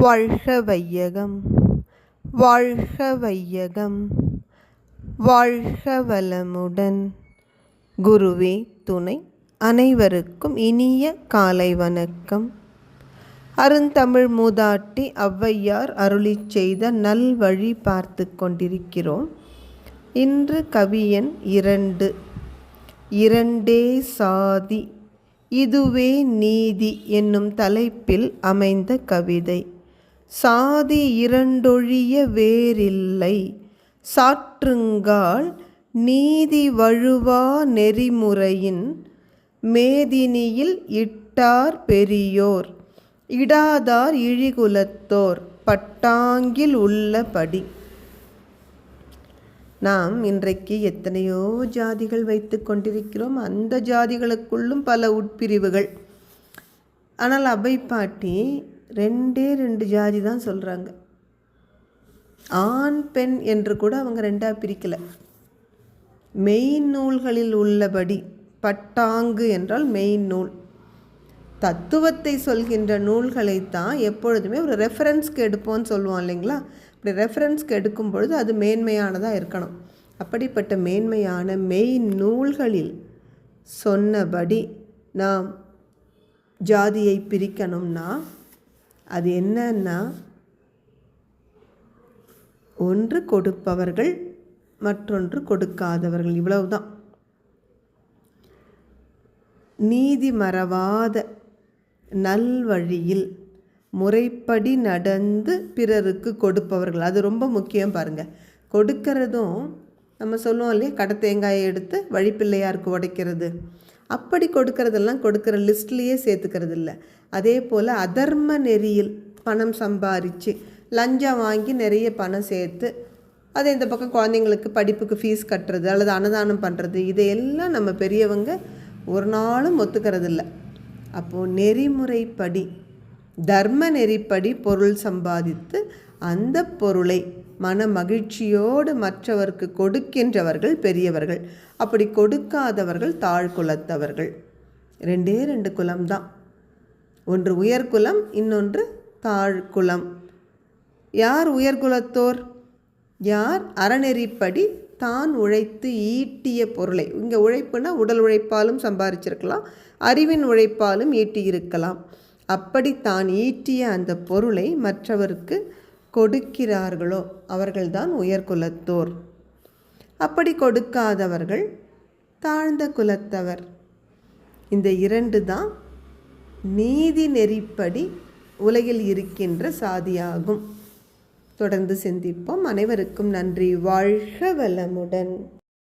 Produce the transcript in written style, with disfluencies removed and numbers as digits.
வாழ்க வையகம், வாழ்க வையகம், வாழ்க வளமுடன். குருவே துணை. அனைவருக்கும் இனிய காலை வணக்கம். அருந்தமிழ் மூதாட்டி ஔவையார் அருளிச் செய்த நல்வழி பார்த்து கொண்டிருக்கிறோம். இன்று கவியன் 2, இரண்டே சாதி இதுவே நீதி என்னும் தலைப்பில் அமைந்த கவிதை. சாதி இரண்டொழிய வேறில்லை, சாற்றுங்கால் நீதி வழுவா நெறிமுறையின் மேதினியில் இட்டார் பெரியோர், இடாதார் இழிகுலத்தோர் பட்டாங்கில் உள்ளபடி. நாம் இன்றைக்கு எத்தனையோ ஜாதிகள் வைத்து கொண்டிருக்கிறோம். அந்த ஜாதிகளுக்குள்ளும் பல உட்பிரிவுகள். ஆனால் அவை பாட்டி 2 ஜாதி தான் சொல்கிறாங்க. ஆண் பெண் என்று கூட அவங்க 2ஆக பிரிக்கலை. மெய் நூல்களில் உள்ளபடி. பட்டாங்கு என்றால் மெய் நூல். தத்துவத்தை சொல்கின்ற நூல்களைத்தான் எப்பொழுதுமே ஒரு ரெஃபரன்ஸ்க்கு எடுப்போம்னு சொல்லுவோம் இல்லைங்களா? அப்படி ரெஃபரன்ஸ்க்கு எடுக்கும் பொழுது அது மேன்மையானதாக இருக்கணும். அப்படிப்பட்ட மேன்மையான மெய் நூல்களில் சொன்னபடி நாம் ஜாதியை பிரிக்கணும்னா அது என்னன்னா, ஒன்று கொடுப்பவர்கள், மற்றொன்று கொடுக்காதவர்கள். இவ்வளவுதான். நீதி மறவாத நல்வழியில் முறைப்படி நடந்து பிறருக்கு கொடுப்பவர்கள். அது ரொம்ப முக்கியம். பாருங்கள், கொடுக்கறதும் நம்ம சொல்லுவோம் இல்லையா, கடை தேங்காயை எடுத்து வழிப்பிள்ளையாருக்கு உடைக்கிறது. அப்படி கொடுக்கறதெல்லாம் கொடுக்குற லிஸ்ட்லேயே சேர்த்துக்கிறது இல்லை. அதே போல் அதர்ம நெறியில் பணம் சம்பாரித்து லஞ்சம் வாங்கி நிறைய பணம் சேர்த்து அதை இந்த பக்கம் குழந்தைங்களுக்கு படிப்புக்கு ஃபீஸ் கட்டுறது அல்லது அன்னதானம் பண்ணுறது, இதையெல்லாம் நம்ம பெரியவங்க ஒரு நாளும் ஒத்துக்கிறது இல்லை. அப்போது நெறிமுறைப்படி, தர்ம நெறிப்படி பொருள் சம்பாதித்து அந்த பொருளை மன மகிழ்ச்சியோடு மற்றவருக்கு கொடுக்கின்றவர்கள் பெரியவர்கள். அப்படி கொடுக்காதவர்கள் தாழ்குலத்தவர்கள். 2 குலம்தான். ஒன்று உயர்குலம், இன்னொன்று தாழ்குலம். யார் உயர்குலத்தோர்? யார் அறநெறிப்படி தான் உழைத்து ஈட்டிய பொருளை, இங்கே உழைப்புனா உடல் உழைப்பாலும் சம்பாதிச்சிருக்கலாம், அறிவின் உழைப்பாலும் ஈட்டியிருக்கலாம். அப்படி தான் ஈட்டிய அந்த பொருளை மற்றவருக்கு கொடுக்கிறார்களோ அவர்கள்தான் உயர்குலத்தோர். அப்படி கொடுக்காதவர்கள் தாழ்ந்த குலத்தவர். இந்த 2 தான் நீதி நெறிப்படி உலகில் இருக்கின்ற சாதியாகும். தொடர்ந்து சிந்திப்போம். அனைவருக்கும் நன்றி. வாழ்க வளமுடன்.